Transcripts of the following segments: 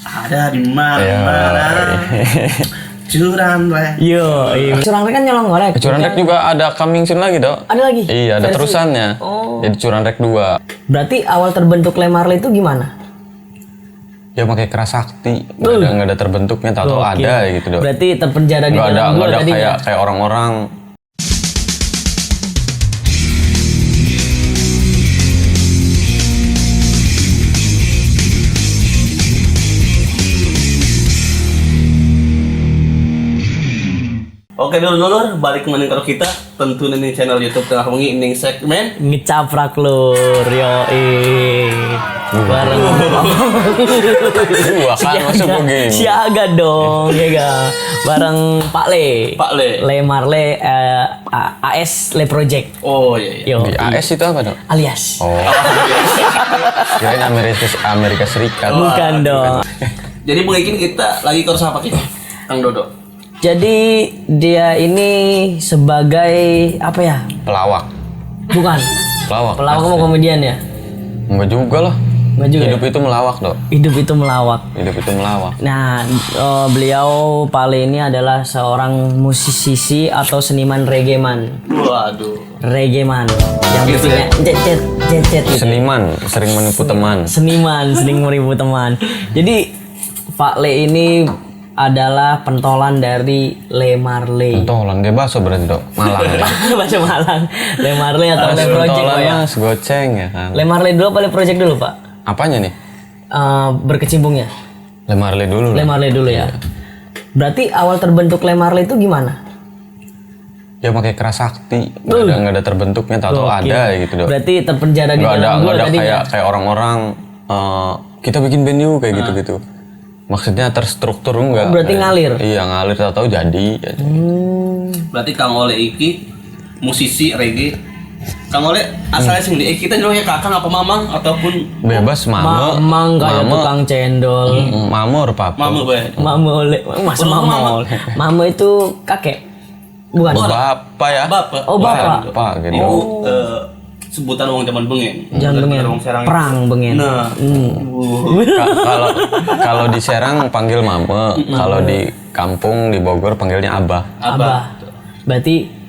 Ada di mana-mana. Curanrek. Yo, Curanrek kan nyolong ngorek. Curanrek juga ada coming soon lagi, Dok. Ada lagi? Iya, ada Versi? terusannya. Oh. Jadi Curanrek 2. Berarti awal terbentuk Le Marley itu gimana? Ya pakai keras sakti. Nggak ada terbentuknya, tahu Gokil. ada gitu, Dok. Berarti terpenjara di Nggak ada, dalam nggak gua ada tadinya. kayak orang-orang. Oke dulur, balik ke Maning Karo kita. Tentu ini channel YouTube tengah wengi ini segmen Ngecaprak lur, bareng Wah, kan masuk begini. siaga dong, ya ga? Bareng Pak Le. Pak Le. Le Marley, AS Le Project. Oh iya. Yo, Di AS itu apa, Dok? alias. Oh. Kirain Amerika Serikat. Bukan dong. Jadi mungkin kita lagi kursus apa kita? Kang Dodo. Jadi dia ini sebagai apa ya? Pelawak. Bukan. Pelawak. Pelawak sama komedian ya? Enggak juga lah. Enggak juga. Hidup itu melawak, Dok. Hidup itu melawak. Hidup itu melawak. Nah, beliau Pale ini adalah seorang musisi atau seniman reggaeman. Waduh. Reggaeman yang Gitu biasanya cet gitu. Seniman, sering menipu teman. Seniman, sering meribu teman. Jadi Pak Le ini adalah pentolan dari Le Marley. Pentolan, dia bakso berarti, Dok. Malang ya. Bahasa Malang. Le Marley atau Le Project Pentolan Pak ya? mas, goceng ya kan. Le Marley dulu apa Le Project dulu Pak? Apanya nih? Berkecimpungnya. Le Marley dulu Le lah. Marley dulu ya. Berarti awal terbentuk Le Marley itu gimana? Ya pakai keras sakti. Nggak ada terbentuknya, tahu Gokil. ada gitu, Dok. Berarti terpenjara di Nggak ada, dalam nggak gua ada tadinya. kayak orang-orang kita bikin band yuk kayak gitu-gitu. Maksudnya terstruktur enggak. Berarti ngalir? Iya, ngalir, tahu jadi. Berarti Kang Ole iki musisi reggae. Kang Ole asalnya sing di kita nyeloknya kakang apa mamang ataupun Bebas mama. Mamang kayak Mama. tukang cendol. Mamor, papa. mama bae. Mama oleh masa mama. Mama itu kakek. Bukan. Bapak ya. Bapak. Oh, bapak. Bapak gitu. Itu sebutan wong zaman bengen. Jangan bengen. Wong Serang. Perang bengen. Nah. Kalau di Serang panggil mama, kalau di kampung di Bogor panggilnya abah. Abah. Berarti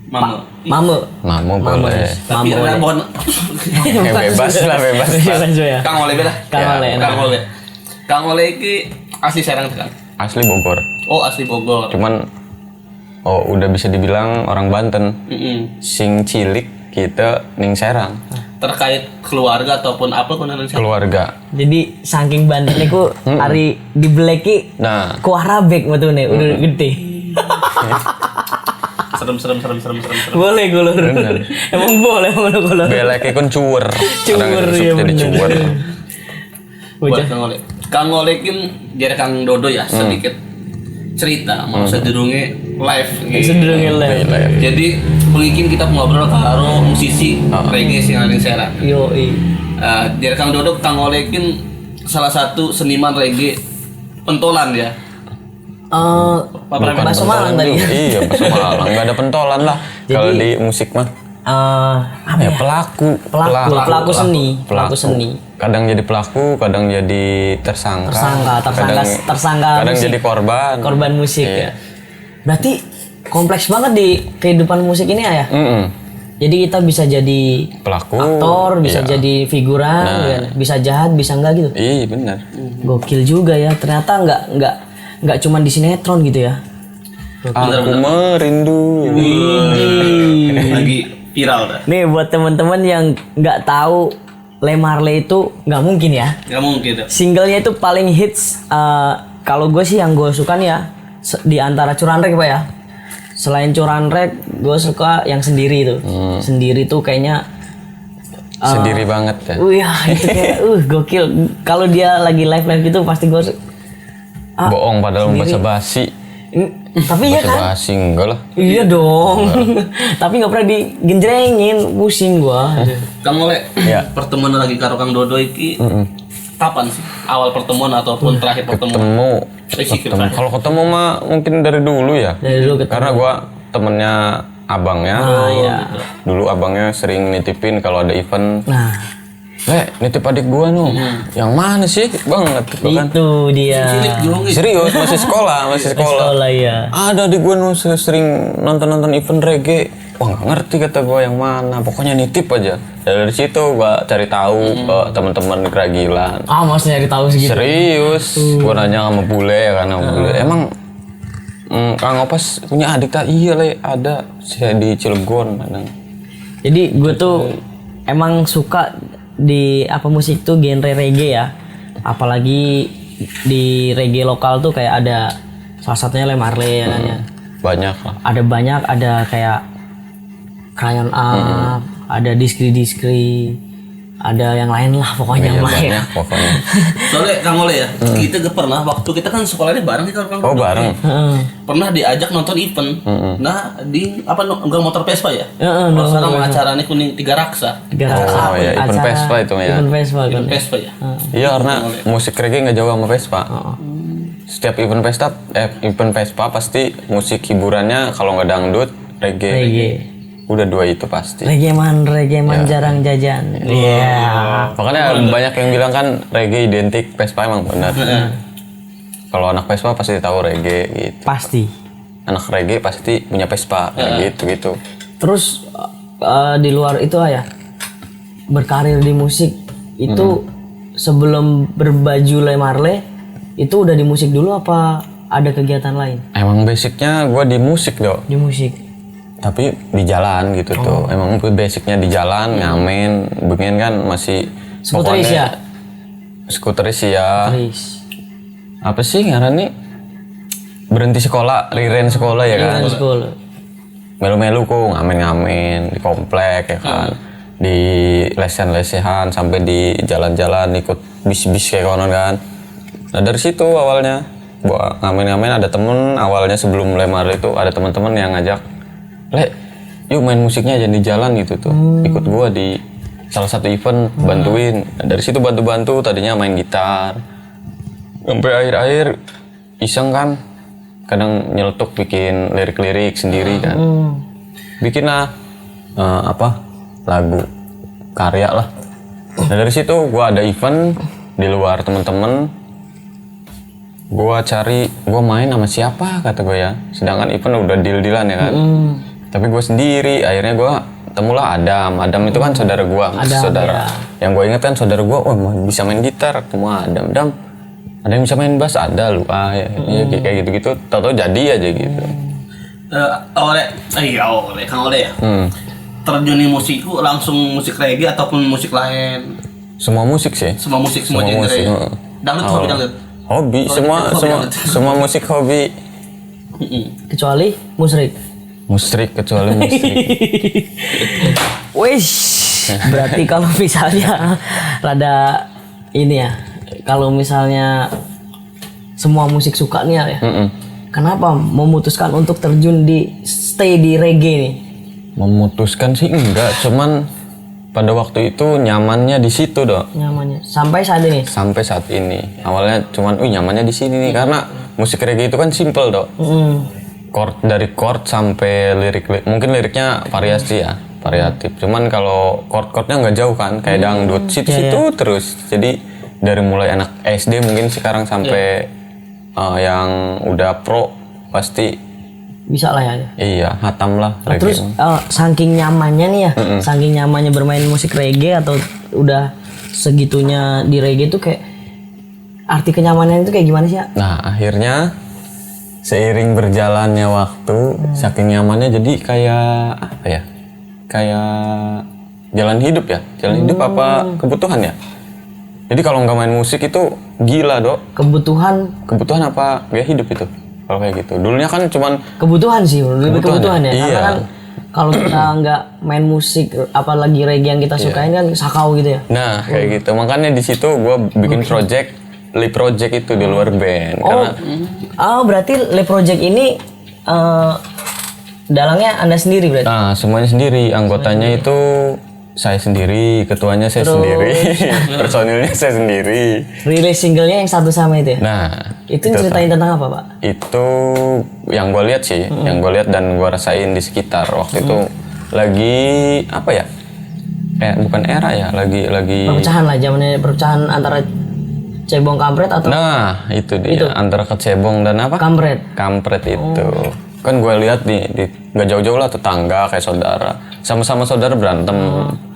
Mama. mama. Mama boleh. Tapi Mama ada Ole. bon. Bebas lah, bebas. Bebas ya. Kang Ole beda. Kang Ole. Kang Ole. Kang Ole iki asli Serang kan? Asli Bogor. Oh, asli Bogor. Cuman udah bisa dibilang orang Banten. Sing cilik kita ning Serang. Terkait keluarga ataupun apa konon Keluarga. Jadi saking Banten iku hari dibeleki Nah, kuah rabek metune udah gede. serem. Boleh gulur. Emang boleh ngono gulur. beleknya kan cuwer. Kadang Cuwer, itu iya jadi bener. cuwer. buat Kang Ole. Kang Ole kan jadi Kang Dodo ya sedikit cerita mau sedurunge live gitu. Sedurunge live. Jadi mungkin kita ngobrol karo musisi reggae sing ada di Serang. Yo Jadi Kang Dodo, Kang Ole kan salah satu seniman reggae pentolan ya. Bakso Malang tadi. Iya, bakso Malang. Nggak ada pentolan lah. Kalau di musik mah. Apa ya? Pelaku seni. Kadang jadi pelaku, kadang jadi tersangka. Tersangka Kadang musik. jadi korban. Korban musik Iya. ya. Berarti kompleks banget di kehidupan musik ini ya. Jadi kita bisa jadi Pelaku, aktor, bisa iya. jadi figuran, ya. Bisa jahat, bisa enggak gitu. Iya benar. Gokil juga ya. Ternyata enggak cuma di sinetron gitu ya. Aku merindu. Lagi viral dah. Nih buat teman-teman yang nggak tahu Le Marley itu nggak mungkin ya. Nggak mungkin dah. Singlenya itu paling hits. Kalau gue sih yang gue suka nih ya di antara Curanrek Pak ya. Selain Curanrek, gue suka yang sendiri tuh. Sendiri tuh kayaknya Sendiri banget ya. itu kayak gokil. Kalau dia lagi live gitu pasti gue Bohong padahal basa-basi. tapi ya kan? Basa-basi enggak lah. Iya dong. Tapi nggak pernah digenjrengin, pusing gua. Kang Ole, Iya. pertemuan lagi karo Kang Dodo iki kapan sih? Awal pertemuan ataupun terakhir pertemuan? Ketemu. Kalau ketemu mah mungkin dari dulu ya. Dari dulu ketemu. Karena gua temennya abangnya. Iya. Dulu abangnya sering nitipin kalau ada event. Nah, nitip adik gua nuh. Yang mana sih? Banget gitu kan. Itu dia. Cilik juga. Serius, masih sekolah. Sekolah ya. Ada adik gua nuh sering nonton event reggae. Wah nggak ngerti kata gua yang mana. Pokoknya nitip aja. Dari situ gua cari tahu ke teman-teman di Keragilan. Mas nyari tahu segitu. Serius, gua nanya sama bule ya kan, sama bule. Emang Kang Opas punya adik tak? Iya le, ada. Saya di Cilegon kadang. Jadi gue tuh emang suka di musik tuh genre reggae ya. Apalagi di reggae lokal tuh kayak ada salah satunya Le Marley ya kan ya. Banyak lah. Ada banyak, ada kayak Crayon Up, ada Diskri, ada yang lain lah pokoknya Iya, mah ya. banyak pokoknya. Soalnya Kang Ole ya, kita gak pernah waktu kita kan sekolahnya bareng nih Kang. Oh bareng. Pernah diajak nonton event. Nah, di enggak motor Vespa ya? Heeh, Kalau sekarang acaranya Kuning Tiga Raksa. Oh ya, event Vespa itu ya. Event Vespa kan. Event Vespa ya. Iya karena musik reggae nggak jauh sama Vespa. Setiap event Vespa pasti musik hiburannya kalau nggak dangdut reggae. Reggae. Udah dua itu pasti. Reggae man jarang jajan. Iya. Makanya banyak yang bilang kan reggae identik Vespa, emang benar. Kalau anak Vespa pasti tahu reggae gitu. Pasti. Anak reggae pasti punya Vespa kayak gitu. Terus di luar itu ya, berkarir di musik itu sebelum berbaju Le Marley itu udah di musik dulu apa ada kegiatan lain? Emang basicnya gue di musik dong. Di musik. Tapi di jalan gitu tuh. Emang basicnya di jalan, ngamen, begini kan masih Skuteris ya? Skuteris ya. Skuteris. Apa sih ngarannya? Berhenti sekolah, riren sekolah ya kan? Iya, sekolah. Melu-melu kok ngamen-ngamen di komplek ya kan. Di lesehan-lesehan sampai di jalan-jalan ikut bis-bis kayak konon kan. Nah dari situ awalnya buat ngamen-ngamen ada temen awalnya sebelum lemar itu ada teman-teman yang ngajak, Le, yuk main musiknya aja di jalan gitu tuh. Ikut gua di salah satu event bantuin. Nah, dari situ bantu-bantu tadinya main gitar. Sampai akhir-akhir iseng kan kadang nyeletuk bikin lirik-lirik sendiri kan. Bikin lah lagu karya lah. Nah dari situ gua ada event di luar temen-temen. Gua main sama siapa kata gue ya. Sedangkan event udah deal-dealan ya kan. Tapi gue sendiri, akhirnya gue temulah Adam itu kan saudara gue, saudara. Ya. Yang gue inget kan saudara gue, bisa main gitar, ketemu Adam, ada yang bisa main bass, ada lu, ya, kayak gitu-gitu, tau-tau jadi aja gitu. Kang Ole ya. Terjun di musik itu langsung musik reggae ataupun musik lain? Semua musik sih. Semua genre. Dangdut hobi dangdut. Hobi, semua musik hobi. Kecuali musrik kecuali musrik. Wish. Berarti kalau misalnya rada ini ya, kalau misalnya semua musik suka nih ya, kenapa memutuskan untuk terjun stay di reggae nih? Memutuskan sih enggak, cuman pada waktu itu nyamannya di situ dong. Nyamannya sampai saat ini. Sampai saat ini. Awalnya cuman, nyamannya di sini nih karena musik reggae itu kan simple dong. Dari chord sampai lirik, mungkin liriknya variasi ya, variatif. Cuman kalau chord-chordnya nggak jauh kan, kayak dangdut, situ-situ terus. Jadi dari mulai anak SD mungkin sekarang sampai yang udah pro pasti bisa lah ya. Iya, hatam lah. Nah, terus saking nyamannya nih ya, saking nyamannya bermain musik reggae atau udah segitunya di reggae tuh kayak arti kenyamanan itu kayak gimana sih ya? Nah akhirnya seiring berjalannya waktu, saking nyamannya jadi kayak apa ya? Kayak jalan hidup ya. Jalan hidup apa kebutuhan ya? Jadi kalau nggak main musik itu gila dok. Kebutuhan apa gaya hidup itu? Kalau kayak gitu. Dulunya kan cuman kebutuhan sih, lebih kebutuhan ya. Iya. Karena kan kalau kita nggak main musik, apalagi reggae yang kita sukain kan sakau gitu ya. Nah kayak gitu. Makanya di situ gue bikin Lee Project itu di luar band. Berarti Lee Project ini dalangnya Anda sendiri berarti? Nah semuanya sendiri. Anggotanya itu saya sendiri, ketuanya saya sendiri, personilnya saya sendiri. Rilis singlenya yang satu sama itu ya? Nah, itu ceritain tentang apa Pak? Itu yang gue lihat sih, yang gue lihat dan gue rasain di sekitar waktu itu lagi apa ya? bukan era ya, lagi Perpecahan lah, zamannya perpecahan antara cebong kampret atau nah itu dia antara kecebong dan apa kampret itu kan gue lihat di nggak jauh-jauh lah, tetangga kayak saudara, sama-sama saudara berantem.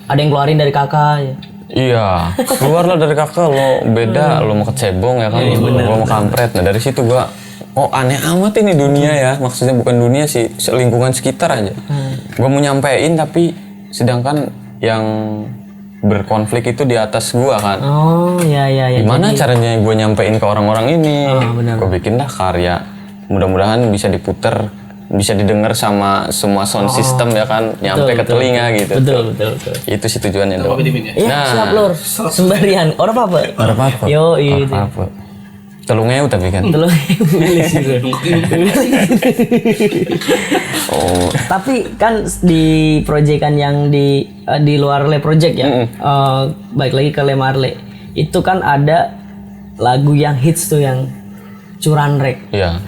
ada yang keluarin dari kakak ya. Iya, keluarlah dari kakak, lo beda, lo mau kecebong ya kan, lo mau kampret. Nah dari situ gua, oh aneh amat ini dunia ya, maksudnya bukan dunia sih, lingkungan sekitar aja. Gua mau nyampein tapi sedangkan yang berkonflik itu di atas gua kan. Oh ya. Gimana caranya gua nyampein ke orang-orang ini? Benar. Gua bikin lah karya, mudah-mudahan bisa diputer, bisa didengar sama semua sound system ya kan, nyampe ke telinga gitu. Betul. Itu sih tujuannya dong. Iya, siap lur. Sembarian. Orang apa? Orang apa? Yo, itu. Apa? Telungnya tapi kan. Telur Oh, Tapi kan di proyekan yang di luar Le Project ya. Baik lagi ke Le Marley. Itu kan ada lagu yang hits tuh yang Curanrek. iya.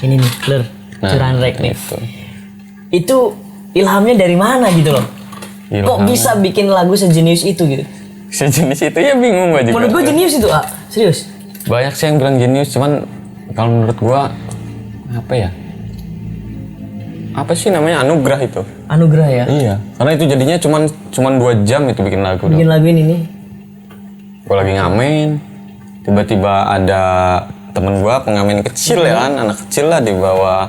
Ini nih, lur. Curanrek nih. Itu ilhamnya dari mana gitu loh? Kok bisa bikin lagu sejenis itu gitu? Sejenis itu ya bingung gua juga. Menurut gue jenius itu, serius. Banyak sih yang bilang jenius, cuman kalau menurut gua apa ya? Apa sih namanya, anugerah itu? Anugerah ya. Iya. Karena itu jadinya cuman 2 jam itu bikin lagu. Bikin lagu ini nih. Gua lagi ngamen, tiba-tiba ada temen gua pengamen kecil ya kan, anak kecil lah di bawah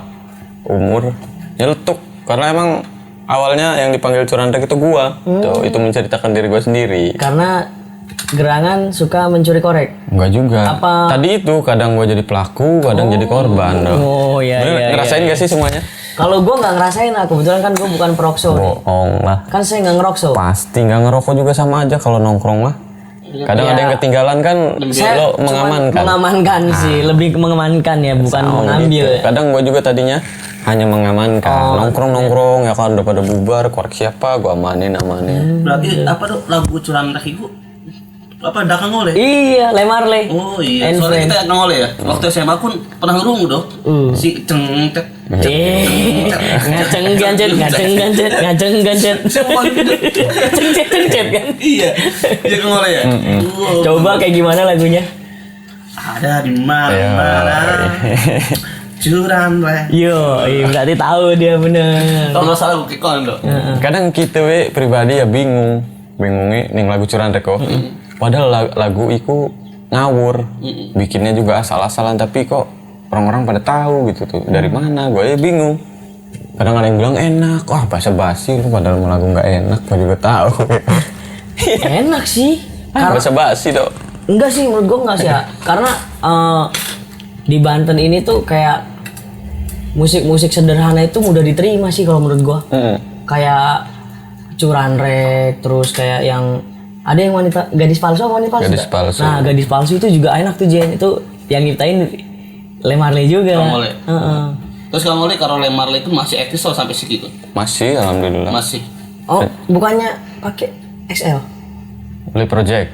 umur, nyeletuk. Karena emang awalnya yang dipanggil Curanrek itu gua. Tuh, itu menceritakan diri gua sendiri. Karena gerangan suka mencuri korek. Enggak juga. Apa? Tadi itu kadang gua jadi pelaku, kadang jadi korban. Oh iya. Ngerasain gak sih semuanya? Kalau gue nggak ngerasain, kebetulan kan gue bukan perokso. Bohong lah. Kan saya nggak ngerokso. Pasti nggak ngerokok juga sama aja kalau nongkrong lah. Kadang ada yang ketinggalan kan, Saya lo mengamankan. Mengamankan sih, lebih mengamankan ya, bukan mengambil. Gitu. Kadang gua juga tadinya hanya mengamankan, nongkrong ya kan, udah pada bubar, korek siapa, gua amanin. Berarti apa tuh lagu Curanrek itu? Apa dah Kang Ole? Iya, Le Marley. Oh iya, And soalnya Friends. kita Kang Ole ya. Waktu SMA pun pernah ngerungu doh. Si cengtet. Ngaceng gancet kan. Iya Kang Ole ya. Wow. Coba kayak gimana lagunya? Ada di mana? Curanrek. Yo, berarti tahu dia bener. Kalau nggak salah gue kikon doh. Kadang kita pribadi ya bingungnya nih lagu Curanrek kok. Padahal lagu itu ngawur, bikinnya juga asal-asalan, tapi kok orang-orang pada tahu gitu tuh dari mana? Gue ya bingung. Kadang ada yang bilang enak, wah basa-basi lu, padahal lagu nggak enak, gue juga tahu. Enak sih. Basa-basi dong. Enggak sih, menurut gue enggak sih ya. Karena di Banten ini tuh kayak musik-musik sederhana itu mudah diterima sih kalau menurut gue. Kayak Curanrek, terus kayak yang ada yang gadis palsu apa wanita palsu? Gadis palsu. Nah, gadis palsu itu juga enak tuh Jen. Itu yang nyiptain Le Marley juga. Kang Ole. Terus Kang Ole kalau Le Marley itu masih eksis loh sampai segitu? Masih, alhamdulillah. Masih. Oh, bukannya pakai XL? Le Project.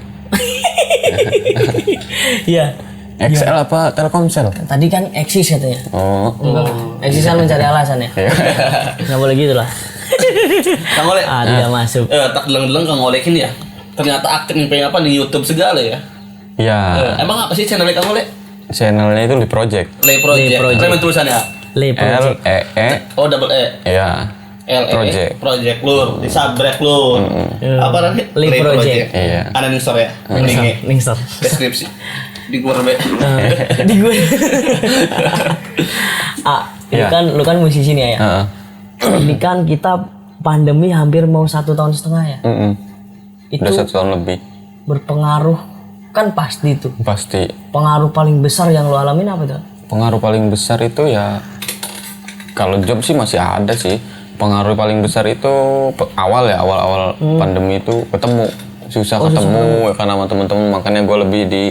Iya. XL apa Telkomsel? Tadi kan eksis katanya. Oh. Enggak. Eksis kan mencari alasan ya. Nggak boleh gitu lah. Kang Ole. Tidak masuk. Tak deleng-deleng Kang Ole ini ya. Ternyata aktif nih apa di YouTube segala ya. Ya. Emang apa sih channelnya Kang Ole? Channelnya itu Le Project. Le Project. Apa yang tulisannya? Le Project. L-E-E. Oh double E. Iya. Project. Project lur, disabrek lur. Apa namanya? Le Project. Iya. Ada nih store ya. Linknya. Ningstar. Deskripsi. Di gua be. Di gue. Lu kan musisi nih ya. Ini kan kita pandemi hampir mau 1,5 tahun ya. Itu udah 1 tahun lebih. Berpengaruh kan pasti itu. Pasti. Pengaruh paling besar yang lo alamin apa tuh? Pengaruh paling besar itu ya, kalau job sih masih ada sih. Pengaruh paling besar itu awal pandemi itu susah ketemu ya kan sama teman-teman, makanya gue lebih di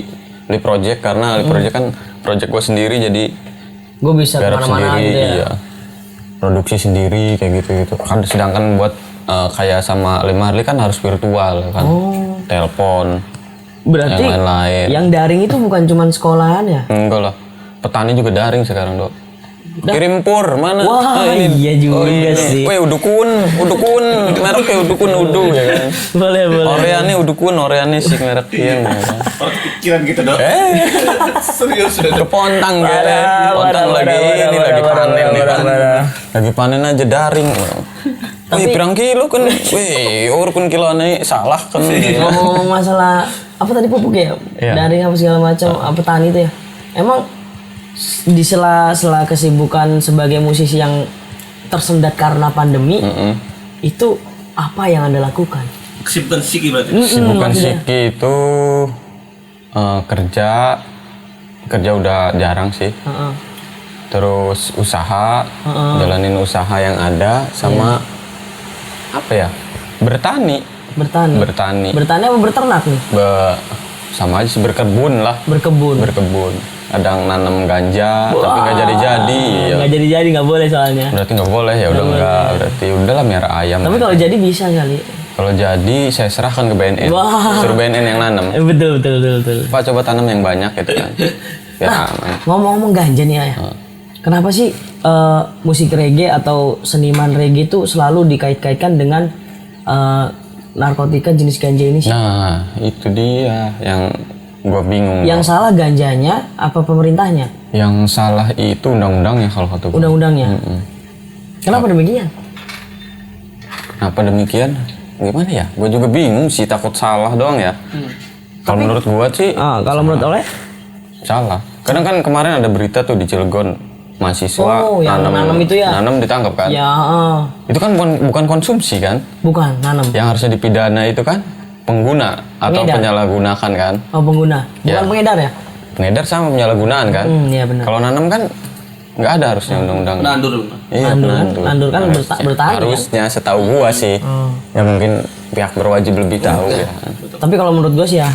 Le Project karena Le Project kan project gue sendiri, jadi gue bisa kemana-mana gitu ya. Iya. Produksi sendiri kayak gitu kan, sedangkan buat kayak sama Le Marley kan harus virtual kan, telepon. Berarti yang lain-lain. Yang daring itu bukan cuma sekolahan ya? Enggak lah, petani juga daring sekarang dok. Kirim pur mana? Wah, iya juga sih. Weh, udukun, mereknya udukun udu ya kan. Boleh. Oreane udukun, oreane sih merek kieu ya kan. Pikiran gitu dong. Serius sudah. Kepontang ya. Pontang lagi ini lagi panen nih kan. Lagi panen aja daring. Wih, pirang kilo kan. Wih, urun kiloane salah kan. Ngomong masalah apa tadi pupuk ya? Iya. Dari apa segala macam, apa petani itu ya. Emang di sela-sela kesibukan sebagai musisi yang tersendat karena pandemi, itu apa yang Anda lakukan? Kesibukan Siki berarti. Kesibukan Siki itu kerja udah jarang sih. Heeh. Terus usaha, jalanin usaha yang ada sama apa ya? Bertani. Bertani apa berternak nih? Sama aja sih berkebun lah. Berkebun. Kadang nanam ganja tapi nggak jadi-jadi. Ya. Nggak jadi nggak boleh soalnya. Berarti nggak boleh ya udah nggak. Berarti udahlah merah ayam. Tapi kalau jadi bisa kali. Kalau jadi saya serahkan ke BNN. Wah. Suruh BNN yang nanam. Betul. Pak coba tanam yang banyak gitu kan. Biar aman. Ngomong-ngomong ganja nih ya. Kenapa sih musik reggae atau seniman reggae itu selalu dikait-kaitkan dengan narkotika jenis ganja ini sih? Nah itu dia yang gua bingung. Yang salah ganjanya apa pemerintahnya? Yang salah itu undang-undangnya kalau kata gua. Undang-undangnya. Kenapa demikian? Kenapa demikian? Gimana ya? Gua juga bingung sih, takut salah doang ya. Kalau menurut gua sih Kalau menurut Oleh? salah. Kadang kan kemarin ada berita tuh di Cilegon mahasiswa yang nanam itu ya? Nanam ditangkap kan? Ya, Itu kan bukan konsumsi kan? bukan nanam. Yang harusnya dipidana itu kan pengguna atau Pengedar. penyalahgunakan kan? Oh, pengguna. Bukan Ya. pengedar ya? Pengedar sama penyalahgunaan kan? Iya benar. Kalau nanam kan nggak ada harusnya undang-undang. Nandur. Iya, Nandur kan bertani kan? harusnya setahu gua sih. Ya mungkin pihak berwajib lebih tahu ya. Tapi kalau menurut gue sih ya,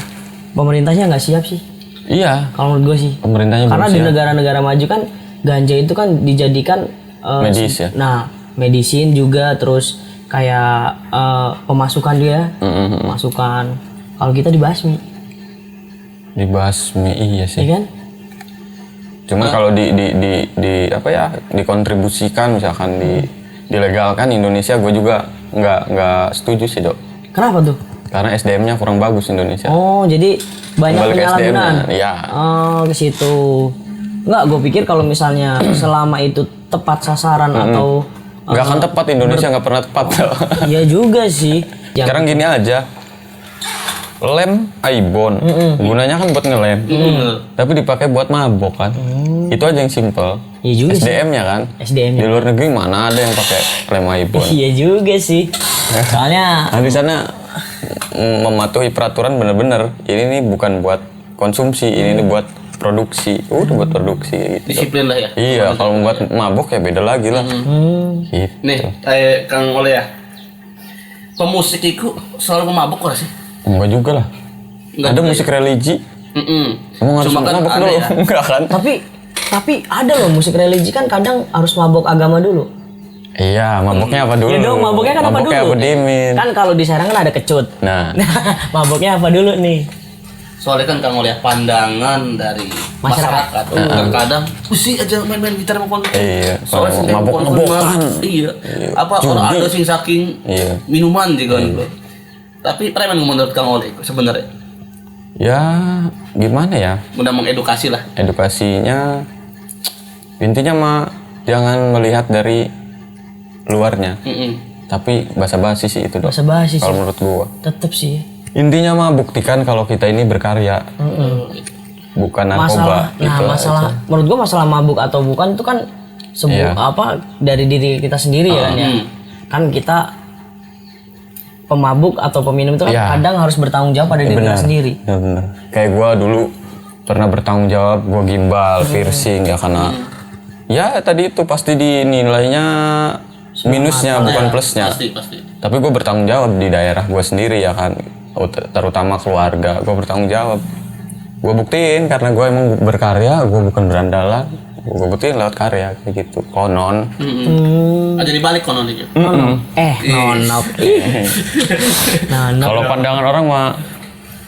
pemerintahnya nggak siap sih. Iya, Kalau menurut gue sih. pemerintahnya Karena belum di siap. negara-negara maju kan ganja itu kan dijadikan Medis ya? Nah, medisin juga, terus kayak pemasukan dia, pemasukan. Kalau kita dibasmi, Dibasmi iya sih. ya kan? Cuma kalau di apa ya, dikontribusikan misalkan dilegalkan Indonesia, gue juga nggak setuju sih dok. Kenapa tuh? Karena SDM-nya kurang bagus Indonesia. Oh, jadi banyak Kembali ke penyalahgunaan. SDM-nya, iya. Oh, ke situ. Enggak, gue pikir kalau misalnya selama itu tepat sasaran atau Nggak akan tepat, Indonesia nggak pernah tepat dok. ya juga sih. Yang Sekarang gini aja, lem Aibon, gunanya kan buat ngelem, tapi dipakai buat mabok kan. Itu aja yang simple. Iya juga sih. SDM-nya kan. SDM-nya. Di luar negeri mana ada yang pakai lem Aibon? Iya juga sih. Soalnya Nah, di sana mematuhi peraturan bener-bener. Ini nih bukan buat konsumsi, ini nih buat produksi. Udah buat produksi gitu. Disiplin lah ya. Iya, kalau buat mabok ya beda lagi lah. Gitu. Nih, Kang Oleh ya. Pemusik itu selalu mabuk gak sih? Enggak juga lah. Enggak Ada juga musik religi. Emang harus Cuma kan mabok ada dulu? ya. Enggak kan? tapi ada loh musik religi kan kadang harus mabok agama dulu. Iya, maboknya apa dulu? Iya dong, maboknya kan apa Maboknya dulu? apa dimin? Kan kalau di Serang kan ada kecut. Nah, Maboknya apa dulu nih? Soalnya kan Kang Oleh pandangan dari masyarakat. Kadang usi aja main-main gitar mau Iya, soalnya sing mabok-mabokan. Iya. Apa orang ada sing saking Iya. minuman juga gitu. Tapi preman menurut Kang Oleh sebenarnya ya gimana ya? udah mengedukasi lah. Edukasinya intinya mah jangan melihat dari luarnya, tapi basa-basi sih itu dong. Basa-basi sih. Kalau menurut gua. Tetep sih. Intinya mah buktikan kalau kita ini berkarya, bukan narkoba. Masalah menurut gua masalah mabuk atau bukan itu kan Iya. apa dari diri kita sendiri ya kan ya. Kan kita pemabuk atau peminum itu kan Iya. kadang harus bertanggung jawab pada diri kita sendiri. Ya bener. Kayak gua dulu pernah bertanggung jawab, gua gimbal, piercing ya karena ya tadi itu pasti dinilainya minusnya bukan plusnya. Pasti. Tapi gue bertanggung jawab di daerah gue sendiri ya kan, terutama keluarga. Gue bertanggung jawab. Gue buktiin karena gue emang berkarya, gue bukan berandalan. Gue buktiin lewat karya kayak gitu. Konon. Aja dibalik konon itu. Nonop. Nonop. Kalau pandangan orang mah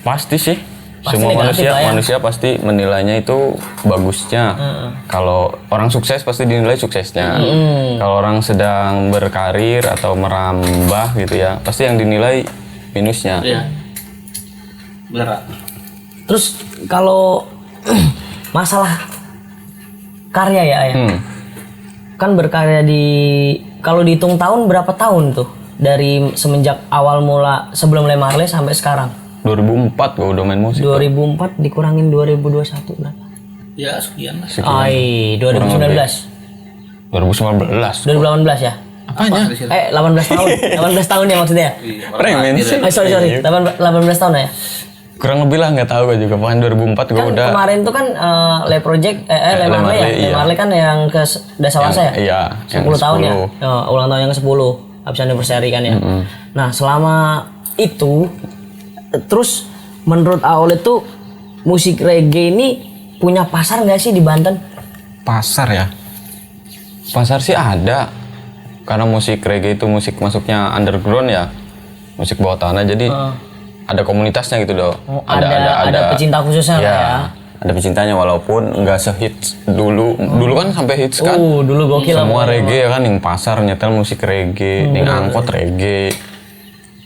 pasti sih Pasti semua negatif lah ya. manusia pasti menilainya itu bagusnya. Kalau orang sukses pasti dinilai suksesnya. Kalau orang sedang berkarir atau merambah gitu ya, pasti yang dinilai minusnya. Iya. Bener, Kak. Terus kalau masalah karya ya, kan berkarya kalau dihitung tahun berapa tahun tuh dari semenjak awal mula sebelum Le Marley sampai sekarang? 2004 gue udah main musik. 2004 dikurangin 2021 berapa? Ya sekian lah. Ai, 2019. 2019. 2018 ya? Apanya? 18 tahun. 18 tahun ya maksudnya? Iya, Premen sih. Sorry. 18 tahun ya? Kurang lebih lah, nggak tahu gue juga. Pokoknya 2004 gue Kan udah. kemarin tuh kan Le Project, Le Marley ya? Le iya. Marley kan yang ke Dasawarsa ya? Iya, 10 yang tahun ya? 10. Oh, ulang tahun yang ke-10. Habis anniversary kan ya? Nah, selama itu, terus menurut Aole tuh musik reggae ini punya pasar nggak sih di Banten? Pasar ya? Pasar sih ada. Karena musik reggae itu musik masuknya underground ya. Musik bawah tanah, jadi ada komunitasnya gitu doh. Oh, ada pecinta khususnya lah ya? Ada pecintanya walaupun nggak sehits dulu. Dulu kan sampai hits kan. Dulu gokil lah. Semua reggae ya kan, yang pasar nyetel musik reggae, yang angkot reggae,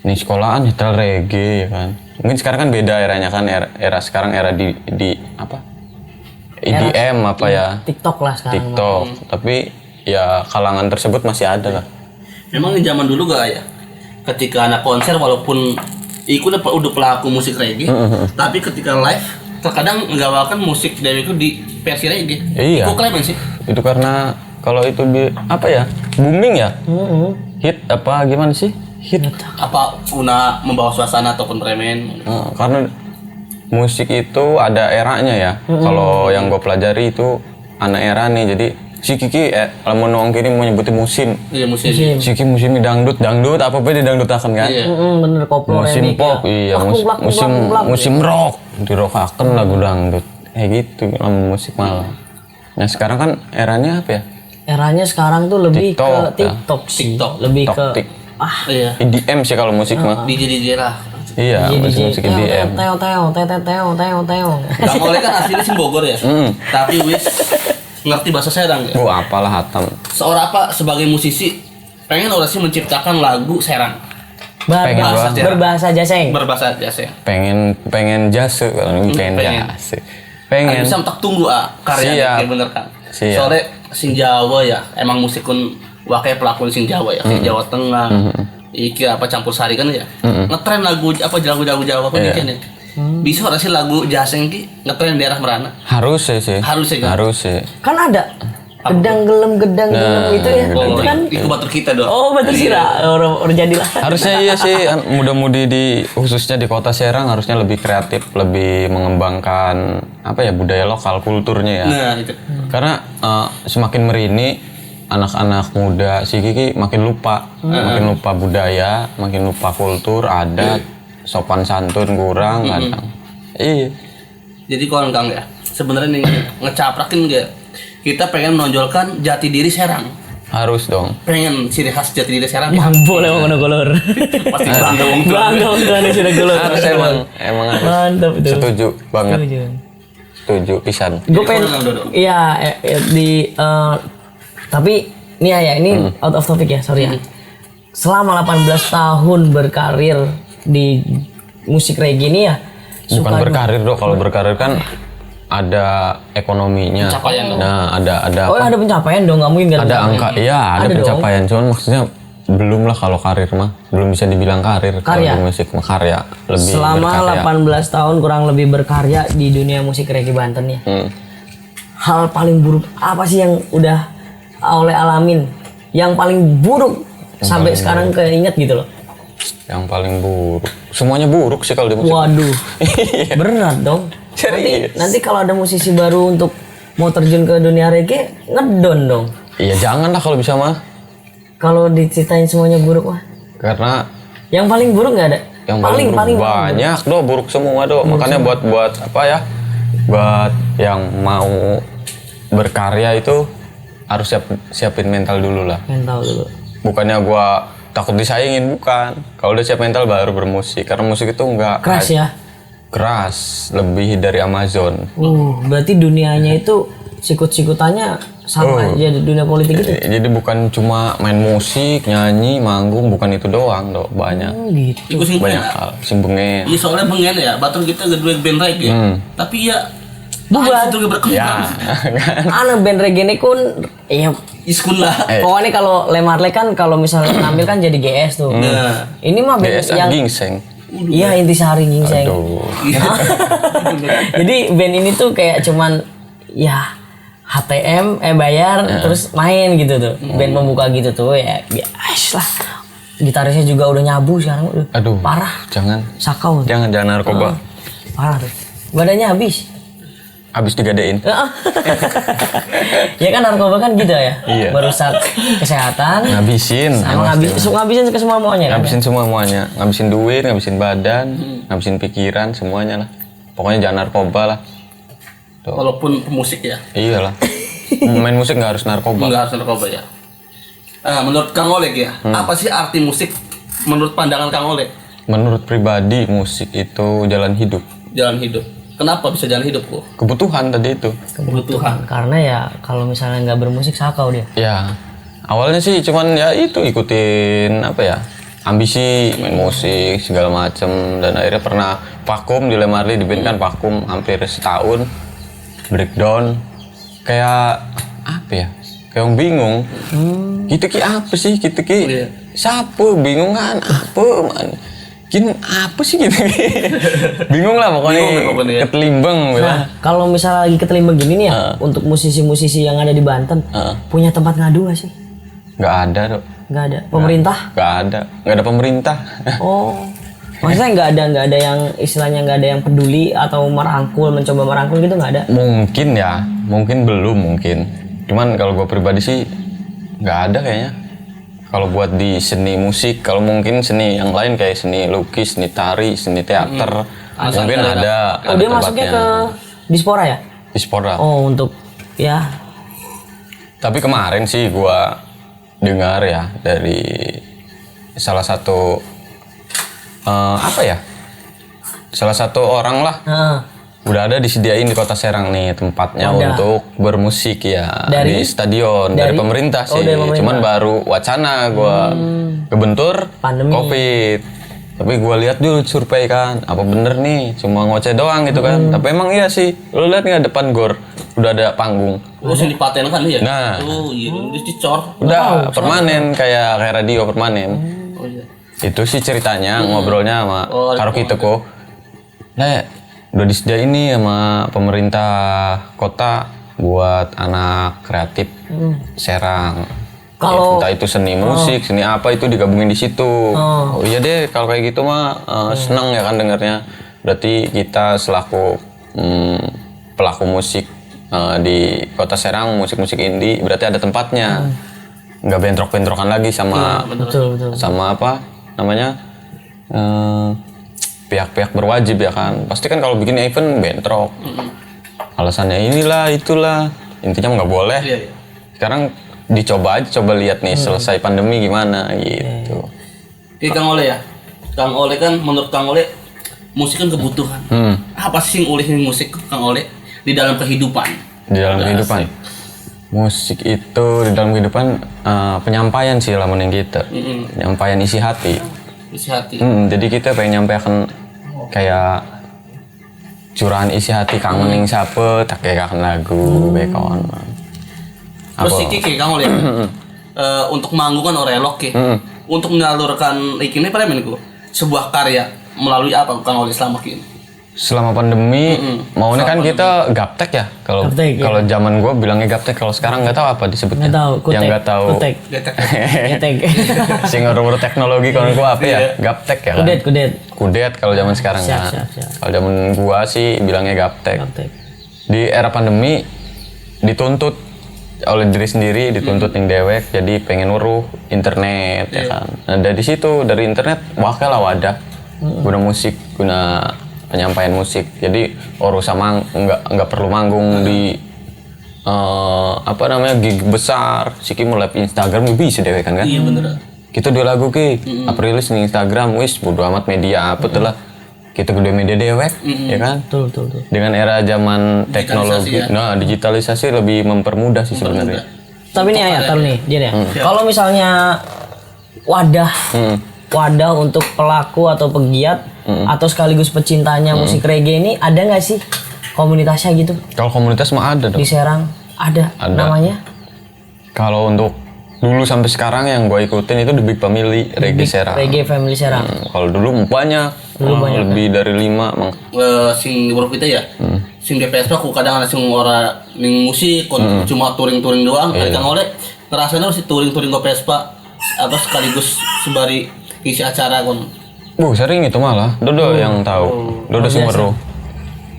yang sekolahan nyetel reggae ya kan. Mungkin sekarang kan beda eranya kan, era sekarang era di apa? EDM apa ya? TikTok lah sekarang. TikTok. Tapi ya kalangan tersebut masih ada lah. Memang di zaman dulu gak ya? Ketika anak konser walaupun Iku udah pelaku musik reggae, tapi ketika live terkadang menggawakan musik dari itu di versi reggae. Iya. Iku klaim sih. Itu karena kalau itu apa ya? Booming ya? Hit apa gimana sih? Hit. Apa guna membawa suasana ataupun premen? Karena musik itu ada eranya ya. Kalau yang gue pelajari itu anak era nih. Jadi si Kiki lamun nong kini mau nyebutin musim. Iya musik. Si Kiki musim dangdut apa apa dangdutakan kan? Iya. Bener koplo Musim pop, iya musim rock dirokakan lagu dangdut. Gitu lamun musik malah. Nah sekarang kan eranya apa ya? Eranya sekarang tuh lebih TikTok, ke ya. TikTok sih. TikTok. Lebih ke Tik. Iya. EDM sih kalau musik mah. DJ lah. Iya, musik EDM. Teo. Kang Oleh kan aslinya sih Bogor ya. Tapi wis ngerti bahasa Serang ya. Apalah hatam. Seorang apa sebagai musisi pengen orang sih menciptakan lagu Serang Berbahasa Jaseng. berbahasa Jase. Pengen jase kalau pengen jase. Pengen. Bisa tak tunggu karya Siap. bener kan. Siap. Soalnya sing Jawa ya, emang musikun wakai pelakon sing Jawa ya, sing Jawa Tengah. Iki apa campur sari kan ya. Ngetren lagu lagu Jawa kan ya. Bisa orang sih lagu Jaseng ki ngetren di daerah Merana. Harus sih. Harus sih kan? Harus sih. Kan ada gedang gelem itu ya. gedang Itu kan. Iku batur kita doang. Oh, betul sih lah. Orang jadilah. Harusnya iya sih, muda-mudi khususnya di kota Serang harusnya lebih kreatif, lebih mengembangkan apa ya budaya lokal, kulturnya ya. Nah, itu. Karena semakin merini anak-anak muda si Kiki makin lupa budaya, makin lupa kultur, adat, sopan santun kurang kadang. Iya. Jadi kawan Kang ya, sebenarnya nih ngecaprakin gak? Kita pengen menonjolkan jati diri Serang. Harus dong. Pengen ciri khas jati diri Serang. Boleh mau ngono golor. Pasti bangga wong tua. Bangga wong tuane sudah golor. Harus emang harus. Mantap itu. Setuju banget. Setuju pisan. Gue pengen iya tapi ini out of topic ya, sorry ya. Selama 18 tahun berkarir di musik reggae ini ya Bukan berkarir dong, kalau berkarir kan ada ekonominya. Pencapaian dong. Nah, ada Oh, ada pencapaian dong, nggak mungkin ada angka, iya ada dong. pencapaian. Cuman maksudnya belum lah kalau karir mah, belum bisa dibilang karir. Kalau di musik mah karya lebih Selama berkarya. 18 tahun kurang lebih berkarya di dunia musik reggae Banten ya. Hal paling buruk apa sih yang udah Oleh alamin? Yang paling buruk sampai sekarang keinget gitu loh. Yang paling buruk, semuanya buruk sih kalau di musik. Waduh, berat dong. Nanti kalau ada musisi baru untuk mau terjun ke dunia reggae, ngedon dong. Iya jangan lah kalau bisa mah. Kalau diceritain semuanya buruk mah. Karena Yang paling buruk nggak ada? yang paling buruk banyak doh, buruk semua doh. Makanya buat apa ya? Buat yang mau berkarya itu harus siapin mental dulu lah. Mental dulu. Bukannya gua takut disaingin, bukan. Kalau udah siap mental baru bermusik. Karena musik itu enggak Keras ya. keras, lebih dari Amazon. Berarti dunianya itu sikut-sikutannya sama aja di dunia politik itu. Jadi bukan cuma main musik, nyanyi, manggung, bukan itu doang, dok. Banyak. Gitu. Iku sing Banyak pengen. hal. Sing bengen. Iya soalnya bengen ya, batur kita gedua band reggae. Tapi ya Bubar. itu berkembang. Ya, Ana band reggae ini kun ya Iskun lah. pokoknya kalau Le Marley kan kalau misalnya ngambil kan jadi GS tuh. Nah, Ini mah band BS yang gingseng. iya Intisari Gingseng. Aduh. Jadi band ini tuh kayak cuman ya HTM bayar terus main gitu tuh. Band pembuka gitu tuh ya biasa lah. Gitarisnya juga udah nyabu sekarang udah. Aduh. Parah. Jangan. Sakau. Jangan narkoba. Parah tuh. Badannya habis. Habis digadein. Ya kan narkoba kan gitu ya. Iya. Merusak kesehatan. Ngabisin. Sama ngabisin ke semua maunya kan. Ngabisin semuanya. Ngabisin duit, ngabisin badan, ngabisin pikiran, semuanya lah. Pokoknya jangan narkoba lah. walaupun pemusik ya. Iyalah. Main musik nggak harus narkoba. Enggak harus narkoba ya. Menurut Kang Oleg ya, apa sih arti musik menurut pandangan Kang Oleg? Menurut pribadi musik itu jalan hidup. Jalan hidup. Kenapa bisa jalan hidup kok? Kebutuhan tadi itu. Kebutuhan. Karena ya kalau misalnya nggak bermusik sakau dia. Ya, awalnya sih cuman ya itu ikutin apa ya, ambisi main musik segala macem, dan akhirnya pernah vakum di Le Marley, di band kan vakum hampir setahun, breakdown, kayak apa ya, kayak orang bingung, gitu ki apa sih, gitu ki Iya. siapa, bingung kan apa man, gini apa sih gitu, bingung lah pokoknya, Bingung pokoknya ya. ketelimbang ya. Nah, kalau misalnya lagi ketelimbang gini nih ya, untuk musisi-musisi yang ada di Banten, punya tempat ngadu nggak sih? Nggak ada dok. Nggak ada. Pemerintah? Nggak ada pemerintah. Oh, maksudnya nggak ada yang istilahnya nggak ada yang peduli atau mencoba merangkul gitu nggak ada? Mungkin ya, mungkin belum mungkin. Cuman kalau gue pribadi sih nggak ada kayaknya. Kalau buat di seni musik, kalau mungkin seni yang lain kayak seni lukis, seni tari, seni teater, mungkin ada. Oh, dia masuknya ke Dispora ya? Dispora. Oh, untuk ya. Tapi kemarin sih gue dengar ya dari salah satu apa ya? Salah satu orang lah. Nah, Udah ada disediain di Kota Serang nih tempatnya untuk bermusik ya, di stadion dari pemerintah sih. dari pemerintah. Cuman baru wacana gua kebentur Pandemi. Covid. Tapi gua lihat dulu survei kan, apa bener nih cuma ngoceh doang gitu kan. Tapi emang iya sih. Lu lihat nih depan gor udah ada panggung. Oh, sing dipaten kan ya? Nah. Oh, iya, dicor. Udah permanen kayak radio permanen. Oh iya. Itu sih ceritanya ngobrolnya sama karo kita kok. Nah, udah disediain nih sama pemerintah kota buat anak kreatif Serang. Kalau- entah itu seni musik, seni apa itu digabungin di situ. Oh iya deh, kalau kayak gitu mah seneng ya kan dengarnya. Berarti kita selaku pelaku musik di Kota Serang, musik-musik indie, berarti ada tempatnya. Nggak bentrok-bentrokan lagi sama betul. sama apa namanya pihak-pihak berwajib ya kan. Pasti kan kalau bikin event bentrok, alasannya inilah itulah, intinya nggak boleh. Iya, iya. Sekarang dicoba aja, coba lihat nih selesai pandemi gimana gitu. Oke, Kang Ole ya. Kang Ole kan menurut Kang Ole musik kan kebutuhan. Apa sih yang oleh musik Kang Ole di dalam kehidupan? Di dalam kehidupan musik itu di dalam kehidupan penyampaian sih lah mending kita, penyampaian isi hati. Isi hati. Jadi kita pengen nyampaikan kayak curahan isi hati, kangening siapa tak kayak kangen lagu bekon. Terus iki Kang Ole untuk manggung kan orelok ya. Untuk menyalurkan ini pada menku sebuah karya melalui apa Kang Ole selama ini? Selama pandemi maunya kan kita gaptek ya. Kalau Gaptek, ya. kalau zaman gua bilangnya gaptek, kalau sekarang nggak tahu apa disebutnya. Nggak tahu. Yang nggak tahu. Kutek. Getek. Sing urut teknologi kalau gua apa ya? Gaptek ya kan. Kudet. Kudet kalau zaman sekarang Siap. kan. Kalau zaman gua sih bilangnya gaptek. Kutek. Di era pandemi dituntut oleh diri sendiri, dituntut yang dewek, jadi pengen weruh internet ya kan. Nah dari situ, dari internet wakil lah wadah guna musik, guna penyampaian musik. Jadi orang sama nggak perlu manggung di apa namanya gig besar, siki mau live Instagram bisa dewek kan? Iya bener. Kita dua lagu ki, apa rilis di Instagram, wis bodo amat media apa tuh lah. kita gede media dewek, ya kan? Betul. Dengan era zaman teknologi, Digitalisasi, digitalisasi lebih mempermudah sih sebenarnya. Tapi nih ya, taruh nih, Jen ya. Kalau misalnya wadah untuk pelaku atau pegiat atau sekaligus pecintanya musik reggae ini ada nggak sih komunitasnya gitu Kalau komunitas mah ada dong. di Serang? Ada. Namanya? Kalau untuk dulu sampai sekarang yang gue ikutin itu The Big Family Reggae Serang. Reggae Family Serang. Kalau dulu banyak, lebih dari 5 Sing bro kita ya. Sing DPS aku kadang ada sing ora ning musik cuma touring-touring doang. Kan oleh ngerasanya harus touring-touring ke Vespa apa sekaligus sembari isi acara kon. Sering itu malah. Dodo yang tahu. Dodo Sumeru.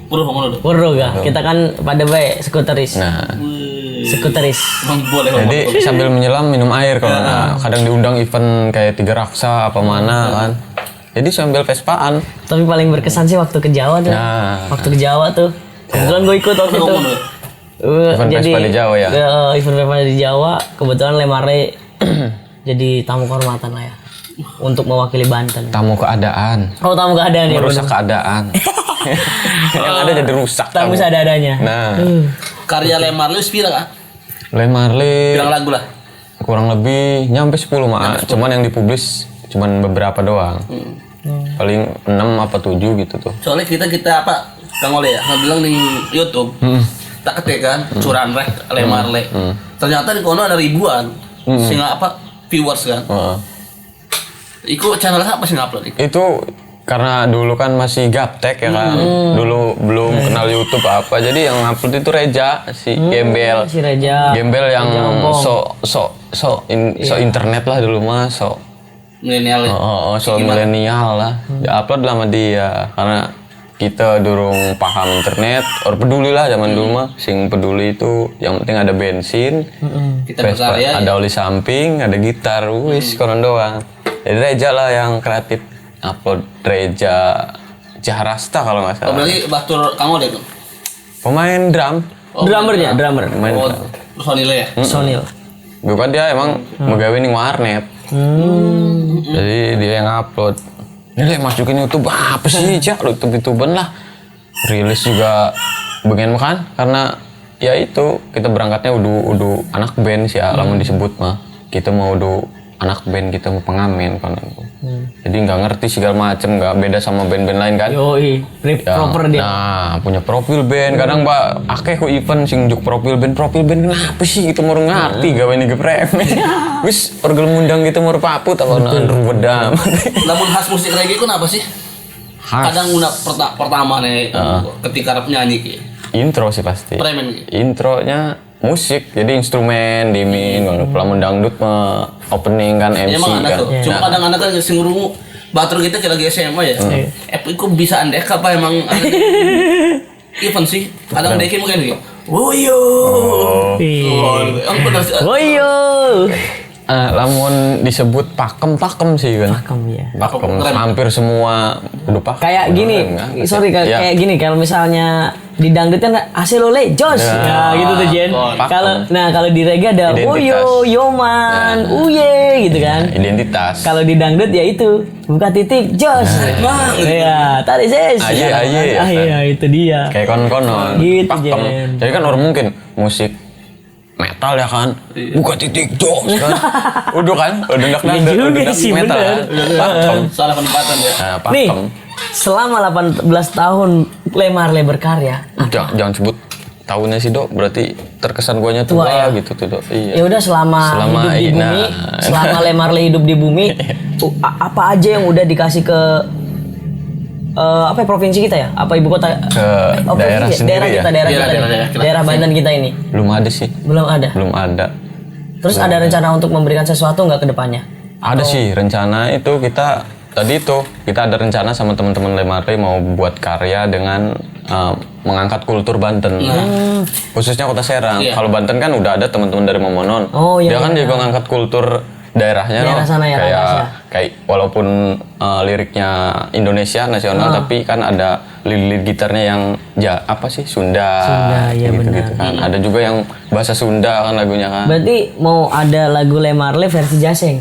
Bro kamu dulu. Woro ga? Kita kan pada baik skuteris. Nah, Skuteris. Emang boleh. jadi sambil menyelam minum air kalau kadang diundang event kayak Tiga Raksa apa mana kan. Jadi sambil Vespaan. Tapi paling berkesan sih waktu ke Jawa tuh. Nah. Waktu ke Jawa tuh. Kebetulan gue ikut waktu itu. Event Vespa di Jawa ya? Event Vespa di Jawa. Kebetulan Lemare jadi tamu kehormatan lah ya. Untuk mewakili Banten. Tamu keadaan. Oh, tamu keadaan ya. Merusak keadaan. Yang ada jadi rusak. Tamu seadanya. Nah, Karya Lemar lu sepira kan? Le Marley Bilang lagu lah. kurang lebih nyampe 10 mah. Cuman yang dipublis cuman beberapa doang. Paling 6 apa 7 gitu tuh. Soalnya kita apa Kang Ole ya bilang di YouTube. Tak ketik kan curan rek Lemar Le. Ternyata di kono ada ribuan. Sing apa viewers kan. Iku channelnya apa sih ngupload? Itu karena dulu kan masih gaptek ya kan. Dulu belum kenal YouTube apa. Jadi yang upload itu Reja si Gembel. Si Reja. Gembel yang Ompong. internet lah dulu mah Milenial ya. soal milenial lah. Di-upload lah sama dia karena kita durung paham internet, orang peduli lah zaman dulu mah. Sing peduli itu yang penting ada bensin, Kita Vespa, berkarya ada oli samping, ada gitar, wis konon doang. Jadi Reja lah yang kreatif upload. Reja Jahrasta kalau nggak salah. Berarti Batur Kang Ole tuh. Pemain drum. Drummernya, drummer. Pemain Oh, drum. personil ya. Sonil. Bukan dia emang megawe ning warnet. Jadi dia yang upload. Ini lah masukin YouTube apa sih Cak? YouTuber lah. Rilis juga bagian makan karena ya itu kita berangkatnya udah anak band sih ya, lamun disebut mah. Kita mau udah anak band, kita mau pengamen kan. Jadi nggak ngerti segala macem, nggak beda sama band-band lain kan. Yoi, proper dia. Nah, punya profil band. Kadang mbak akeh ku event sing juk profil band kenapa sih kita mau ngerti gawe nih gepreme. Wis orgel mundang gitu mau paput apa ruwet dam. Namun khas musik reggae itu apa sih? Kadang undang pertama nih ketika rap nyanyi ki. Intro sih pasti. Premen ki. Intronya musik, jadi instrumen dimin, kalau pelamun dangdut mah opening kan MC Emang ada kan. tuh. Cuma kadang-kadang kan sing ngurungu Batur kita lagi SMA ya. Itu bisa andek apa emang event sih? Kadang deki mungkin gitu. Woyo. Benar sih. Woyo. Lamun disebut pakem sih kan. Pakem ya. Pakem Keren. hampir semua udah pakem. Kayak gini, sorry Ya. kayak gini kalau misalnya di dangdut kan hasil oleh Jos, ya gitu tuh Jen. Kalau di reggae ada Identitas. Woyo, Yoman, Uye gitu kan. Identitas. Kalau di dangdut ya itu buka titik Jos. Ya, tadi ses. Aye. Iya, itu dia. Kayak konon-konon. Gitu, pakem. Jen. Jadi kan orang mungkin musik metal ya kan, buka titik Jos kan. Udah kan, udah Iya nak juga sih, metal bener. kan. Pakem. Salah penempatan ya. Nah, Nih, pakem. selama 18 tahun Lemarle berkarya, Jangan sebut tahunnya sih Dok, berarti terkesan guanya tua Tua, ya? gitu tuh Dok. Iya. ya udah selama hidup di bumi, selama Lemarle hidup di bumi, apa aja yang udah dikasih ke apa ya, provinsi kita ya? Apa ibu kota? Ke daerah provinsi sendiri daerah ya? kita, daerah Iya, kita, daerah kita. daerah Banten kita ini. Belum ada sih, Belum ada. belum ada. Terus ada rencana untuk memberikan sesuatu nggak ke depannya? Ada sih rencana itu kita ada rencana sama teman-teman Lemarle mau buat karya dengan mengangkat kultur Banten. Khususnya Kota Serang. Iya. Kalau Banten kan udah ada teman-teman dari Momonon. Oh, iya, Dia kan iya. juga ngangkat kultur daerahnya Daerah loh. sana ya, kayak walaupun liriknya Indonesia nasional tapi kan ada lirik gitarnya yang apa sih Sunda iya gitu benar. kan. Ada juga yang bahasa Sunda kan lagunya kan. Berarti mau ada lagu Lemarle versi Jaseng?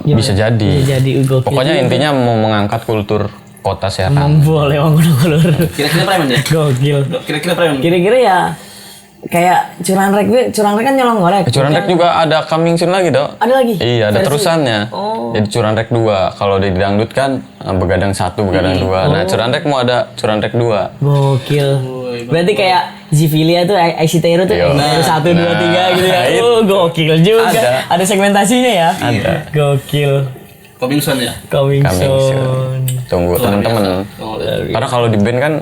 Bisa jadi. Bisa jadi gokil Pokoknya juga. intinya mau mengangkat kultur kota Serang. Boleh Bang Ulur. Kira-kira preman ya? Gokil. Kira-kira preman. Kira-kira ya kayak Curanrek kan nyolong golek. Curanrek juga ada coming soon lagi dok. Ada lagi? Iya ada Versi? terusannya. Oh. Jadi Curanrek 2. Kalau di dangdut kan begadang 1, begadang 2. Nah Curanrek mau ada Curanrek 2. Gokil. Berarti kayak Zivilia tuh ICTero tuh Iya. ICTero 1, 2, 3 gitu ya. Itu. Oh gokil juga. Ada segmentasinya ya? Ada. Gokil. Coming soon ya? Coming Coming soon. soon. Tunggu teman-teman. Oh, Karena kalau di band kan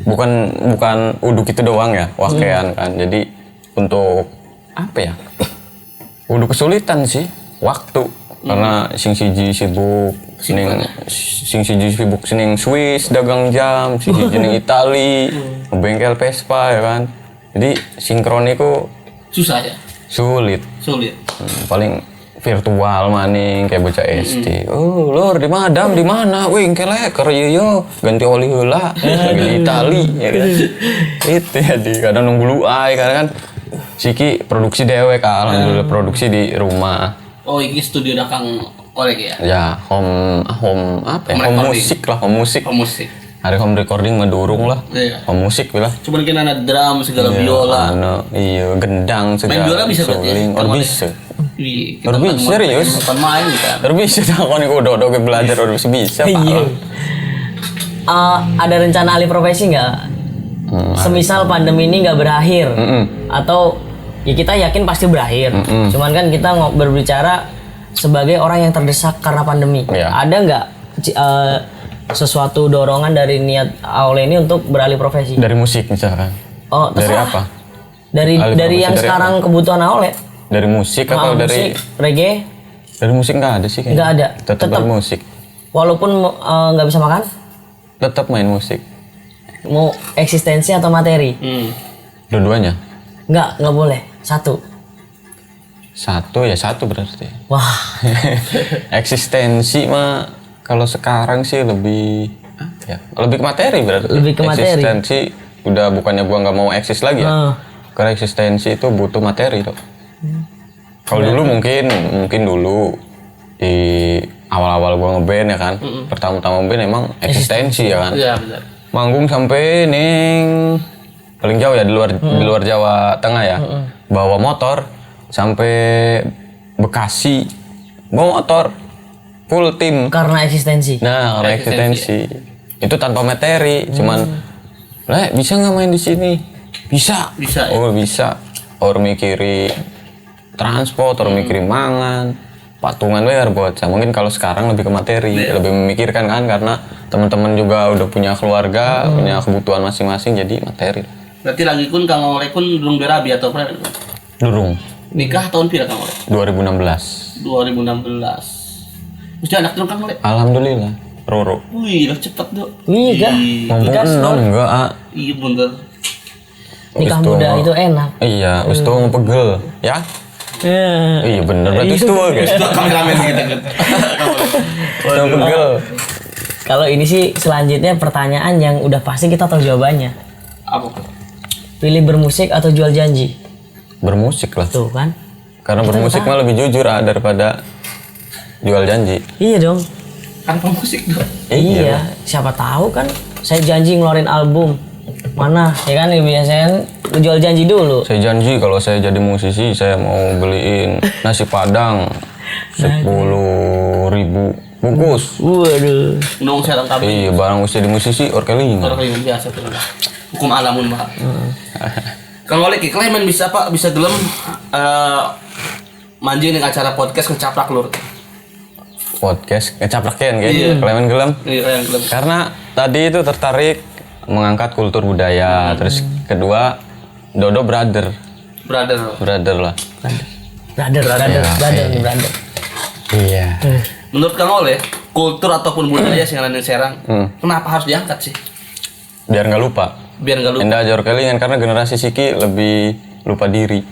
bukan uduk itu doang ya, wakean kan. Jadi untuk apa ya? Uduk kesulitan sih waktu. Karena sing siji sibuk sening Swiss dagang jam, sing siji ning Itali, bengkel Vespa ya kan. Jadi sinkron itu susah ya? sulit. Paling virtual maning kayak bocah SD. Oh, lor di madam di mana? Wih, kelek yo ganti oli heula. Lagi di Itali ya kan. Itu ya di kadang nunggu luai karena kan Siki produksi dewe kan, alhamdulillah produksi di rumah. Oh, ini studio dakang oleh ya? Ya, home apa ya? Home musik lah, home musik. Pemusik. Hari home recording mendurung lah. Iya. Home musik lah. Cuman kan ada drum segala biola. Iya, gendang segala. Main biola bisa berarti ya? suling. Kalau Bisa. Wih, Lebih serius? Bukan main kan? Bisa takon iku udah belajar udah bisa. Iya. Ada rencana alih profesi nggak? Semisal pandemi ini nggak berakhir, atau ya kita yakin pasti berakhir. Cuman kan kita berbicara sebagai orang yang terdesak karena pandemi. Iya. Ada nggak sesuatu dorongan dari niat Aule ini untuk beralih profesi? Dari musik misalkan. Oh, Dari terserah. apa? Dari Alih yang profesi dari sekarang kebutuhan Aule. Dari musik atau dari Musik, reggae, dari musik nggak ada sih kayaknya. Nggak ada. Tetap Tetap. dari musik. walaupun nggak bisa makan, Tetap main musik. mau eksistensi atau materi? Dua-duanya. Nggak boleh. Satu. Satu berarti. Wah, Eksistensi mah kalau sekarang sih lebih apa ya? Lebih ke materi berarti. Lebih ke materi. Eksistensi udah bukannya gua nggak mau eksis lagi ya. Ah. Karena eksistensi itu butuh materi tuh. Kalau dulu mungkin dulu di awal-awal gua ngeband ya kan. Pertama-tama ngeband emang eksistensi ya kan. Iya benar. Manggung sampai ning paling jauh ya di luar Jawa Tengah ya. Bawa motor sampai Bekasi. Bawa motor full tim. karena eksistensi. Nah, karena eksistensi. Itu tanpa materi, cuman bisa nggak main di sini? Bisa. Bisa, ya? Oh, bisa. Orang mikiri transport, orang mikiri mangan, patungan bayar buat saya. Mungkin kalau sekarang lebih ke materi, lebih memikirkan kan karena teman-teman juga udah punya keluarga, punya kebutuhan masing-masing, jadi materi. Berarti lagi kun Kang Oleh kun belum berabi atau apa? Durung. Nikah tahun pira Kang Oleh? 2016. 2016. Mesti anak dong Kang Oleh. Alhamdulillah. Roro. Wih, lah cepet dok. Iya kan? Ngomong non enggak, Iya bener. Nikah Wis muda tua. itu enak. Iya, wis tua ngepegel, ya? Iya bener, berarti wis tua guys. Itu kameramen gitu kan. Wis tua ngepegel. Kalau ini sih selanjutnya pertanyaan yang udah pasti kita tahu jawabannya. Apa tuh? Pilih bermusik atau jual janji? Bermusik lah. Tuh kan? Karena bermusik mah lebih jujur daripada jual janji. Iya dong. Kan pemusik dok. Iya. Siapa tahu kan saya janji ngeluarin album. Mana? Ya kan biasanya jual janji dulu. Saya janji kalau saya jadi musisi saya mau beliin nasi padang 10.000 bungkus. Waduh. Nung serang kami. Iya, barang usia di musisi orkeling. Orang yang biasa tuh. Hukum alamun mah. Kang Oleh klaim bisa pak bisa gelem manjing dengan acara podcast ngecaplak lur. Podcast ngecaprakin Iya. kayaknya. Kalian gelem. Iya yang gelem. Karena tadi itu tertarik mengangkat kultur budaya. Terus kedua Dodo brother Brother. lah. Brother. Iya. Menurut Kang Oleh, kultur ataupun budaya sing ada di Serang, kenapa harus diangkat sih? Biar nggak lupa. Biar nggak lupa. Endah aja orkelingan karena generasi Siki lebih lupa diri.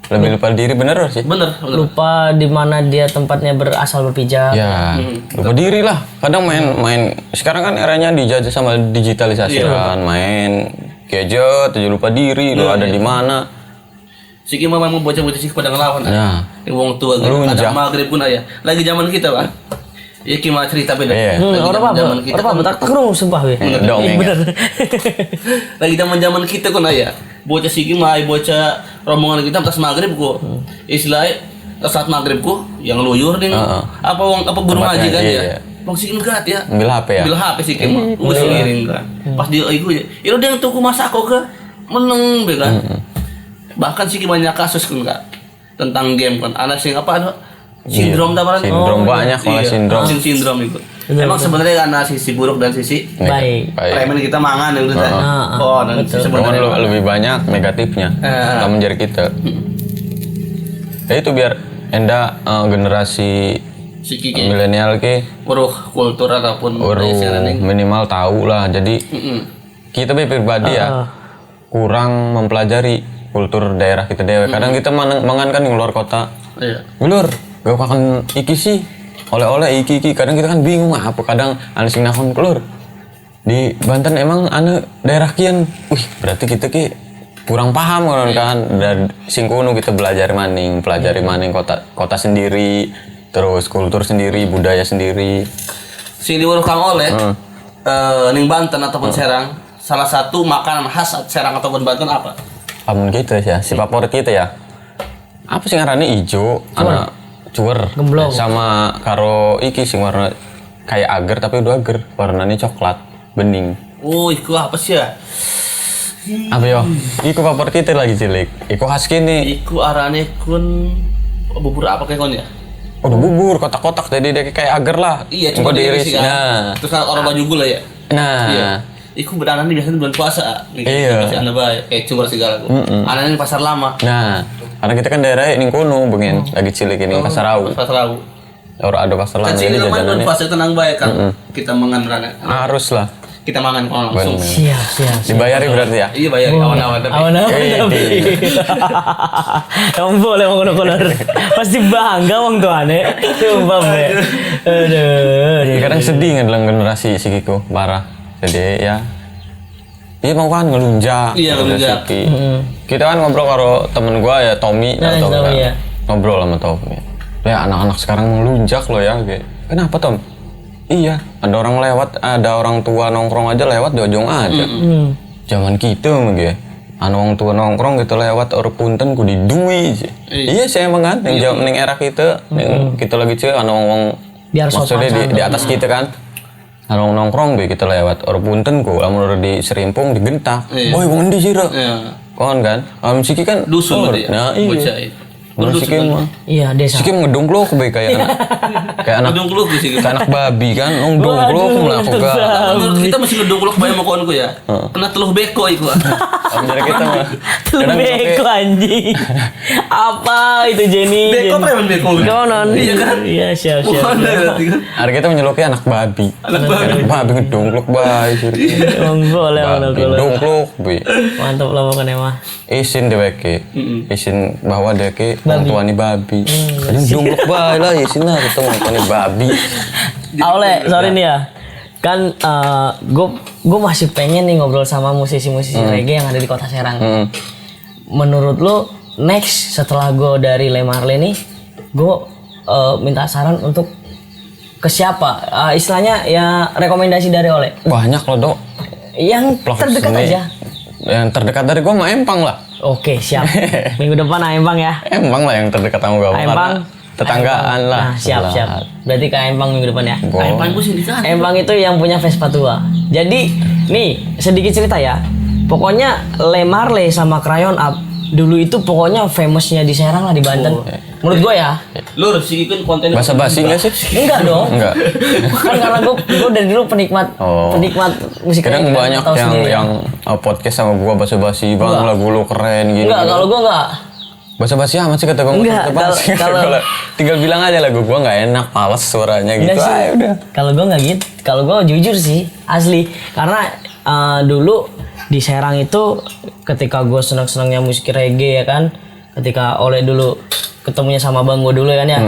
Lebih lupa diri bener sih. Bener. Lupa di mana dia tempatnya berasal berpijak. Ya, lupa diri lah. Kadang main. Sekarang kan eranya dijajah sama digitalisasi kan. Main gadget, aja lupa diri. Lu ada di mana? Siki mah memang bocah-bocah sih pada ngelawan. Nah, Yang wong tua gitu. Lunjak. Kadang maghrib pun aya. Lagi zaman kita, Pak. Ya gimana cerita beda. Iya. Orang apa? kita Orang apa? Tak terus sumpah we. Dongeng. Bener. lagi zaman kita kan ya. Bocah sigi mah bocah rombongan kita pas maghrib kok. Istilahnya saat maghrib kok yang luyur nih. Apa guru ngaji kan ya. Bang sigi enggak ya. Ambil HP ya. Ambil HP sih mah. Udah sendiri kan. Pas dia iku ya. Itu dia tuku masak kok ke meneng be kan. Bahkan sih banyak kasus kan enggak tentang game kan. Anak sing apa ada sindrom daparan. Sindrom banyak malah sindrom. Sindrom itu. Emang sebenarnya karena sisi buruk dan sisi Baik. preman kita mangan ya udah. Oh, dan sebenarnya Lebih banyak negatifnya. Kita menjadi kita. Ya itu biar enda generasi si Kiki milenial ke uruh kultur ataupun minimal tahu lah. Jadi kita pribadi ya kurang mempelajari kultur daerah kita dewe. Kadang kita mangan kan di luar kota. Iya. Ulur, gak makan iki sih. Oleh-oleh iki. Kadang kita kan bingung apa kadang anu sing nakon keluar. Di Banten emang anu daerah kian. Wih, berarti kita ki kurang paham kan. Dan sing kuno kita pelajari maning kota sendiri, terus kultur sendiri, budaya sendiri. Si di uruh Kang Oleh ning Banten ataupun Serang, salah satu makanan khas Serang ataupun Banten apa? Amun gitu ya, si favorit kita ya. Apa sih ngarannya ijo, anak cuwer Gemblong. sama karo iki sing warna kayak agar tapi udah agar warnanya coklat bening. Oh, itu apa sih ya? Apa yo? Iku favorit kita lagi cilik. Iku khas kini. Iku arane kun bubur apa kayak kon ya? Udah bubur kotak-kotak jadi dia kayak agar lah. Iya, cuma cuma diiris. kan. Nah, Terus kan orang baju gula ya? nah. Iya. Iku beranan di biasanya bulan puasa. Iya. Masih anda baik, kayak cuma segala. Anaknya di pasar lama. Nah, karena kita kan daerah ini kuno bengen lagi cilik ini pasar Rawu. Pasar Rawu. Orang ada pasar lama Kecil jadi kan bulan jajanannya puasa tenang baik kan. Kita mangan beranak. harus lah. Kita mangan kalau langsung. Bener. Siap. Dibayari berarti ya. Iya bayar awan-awan tapi. Awan-awan tapi. Kamu boleh mau kono-kono. Pasti bangga wong tuane. Sumpah be. Aduh. Kadang sedih dalam generasi si Kiko parah. Jadi ya dia mau kan ngelunjak. Iya, ngelunjak. Kita kan ngobrol karo temen gua ya Tommy, Nah, Tommy Tommy, kan. ya. Ngobrol sama Tommy. Ya anak-anak sekarang melunjak loh ya. Kayak, kenapa Tom? Iya, ada orang lewat, ada orang tua nongkrong aja lewat di ujung aja. Zaman kita gitu. Anu orang tua nongkrong gitu lewat orang punten ku didui sih. Iya sih emang kan, yang era kita, kita lagi cuy, anu orang Biar sopan maksudnya di atas kita kan. Anu nongkrong be kita lewat orang punten ku, lamun di serimpung digentak. Woi, wong endi sih, Iya. kon kan, Siki kan Dusun berarti ya. Nah, Bocah iya. itu. Siki mah. Iya, desa. Siki ngedongklok be kayak anak Gedung kluk sih. kayak anak babi kan, ngedongklok melakukan. Kita masih ngedongklok bayar mau kawanku ya. Kena teluh beko iku. Jadi kita mah Lu beko anjing. Apa itu Jenny? Beko preman beko. Donon. Iya kan? Iya, siap. Mana berarti kan? hari kita menyeluknya anak babi. Anak babi. Anak babi ngedongklok bae sih. Emang boleh mana kalau. Ngedongklok be. Mantap lah pokoknya mah. Isin deweke. Isin bahwa deke orang tua ni babi. Jadi ngedongklok bae lah isin lah ketemu orang tua ni babi. Aule, sorry nih ya. Kan gue masih pengen nih ngobrol sama musisi-musisi reggae yang ada di Kota Serang. Menurut lo next setelah gue dari Le Marley nih, gue minta saran untuk ke siapa? Istilahnya ya rekomendasi dari Ole. Banyak loh, Dok. Yang Pelawak terdekat seni. aja. Yang terdekat dari gua mah Empang lah. Oke, siap. Minggu depan Empang ya. Empang lah yang terdekat sama gua. Empang. Tetanggaan lah. Nah, siap. Berarti ke Empang minggu depan ya. Empang gue sindikat. Empang itu yang punya Vespa tua. Jadi, nih sedikit cerita ya. Pokoknya Le Marley sama Crayon Up dulu itu pokoknya famousnya di Serang lah di Banten. Menurut gua ya. Lur sih kan konten Bahasa basi nggak sih? Enggak dong. Enggak. Kan karena gua dari dulu penikmat musik Kadang reggae, banyak tahu sendiri ya. yang podcast sama gua bahasa basi, bang lagu lu keren gini. Enggak, kalau gua enggak. Bahasa basi amat sih kata gua. Enggak, kalau- tinggal bilang aja lagu gua nggak enak, males suaranya gitu. Enggak sih. Udah. Kalau gue nggak gitu. Kalau gue jujur sih asli. Karena dulu di Serang itu ketika gue senang-senangnya musik reggae ya kan. Ketika Oleh dulu ketemunya sama bang gue dulu kan ya.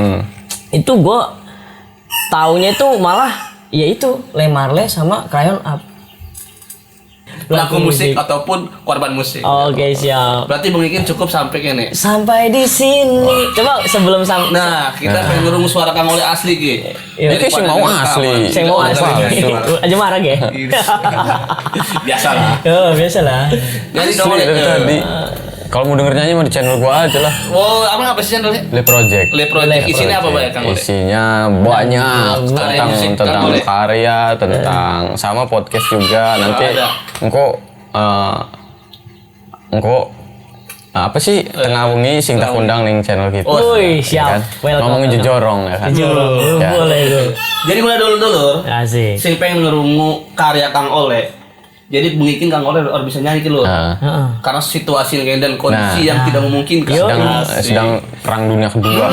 Itu gue taunya itu malah ya itu Le Marley sama Crayon Up. pelaku musik ataupun korban musik. Oke, siap. Berarti Bung Ikin cukup sampai kene. Sampai di sini. Coba sebelum sampai. Nah, kita pengen ngerungu suara Kang Oleh asli Ki. Iya. Ini sih mau asli. Saya mau asli. Palsu. Aja marah ya. Biasa lah. Oh, biasa lah. Jadi Asli Kang Oleh dari tadi. Kalau mau denger nyanyi mah di channel gua aja lah. Oh, apa sih channelnya? Le Project. Le Project. Isinya apa banyak Kang Oleh? Isinya banyak Karya tentang musik, Kang tentang Oleh. karya, tentang sama podcast juga. Nanti ada. engko apa sih tengah wengi sing tak undang ning channel kita. Woi, Ya siap. kan? Welcome. Ngomongin jejorong ya kan. Jorong. Ya. Boleh tuh. Jadi mulai dulu Asik. sing pengen ngerungu karya Kang Oleh. Jadi Bung Ikin Kang Oleh harus bisa nyanyi ki lho. Nah, Heeh. Karena situasi dan kondisi Nah. yang tidak memungkinkan. sedang perang dunia kedua.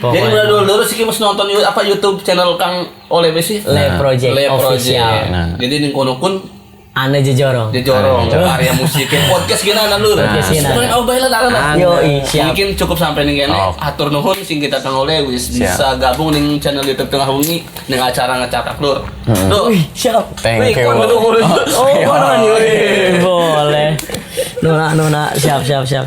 Jadi mulai dulu sih kita mesti nonton YouTube channel Kang Oleh sih. Le Project Le official. Nah. Jadi ning kono pun Ane jejorong. dia jorong karya musiknya podcast gini anak lur. Podcast gini. Oh baiklah tak Yoi, siap. Mungkin cukup sampai nih kene. Oh. Atur nuhun sing kita Kang Oleh wis Siap. bisa gabung ning channel YouTube Tengah Wengi ning acara ngecatak lur. Tuh. Wih, siap. Thank you. Wih, Oh, boleh. Nona, siap.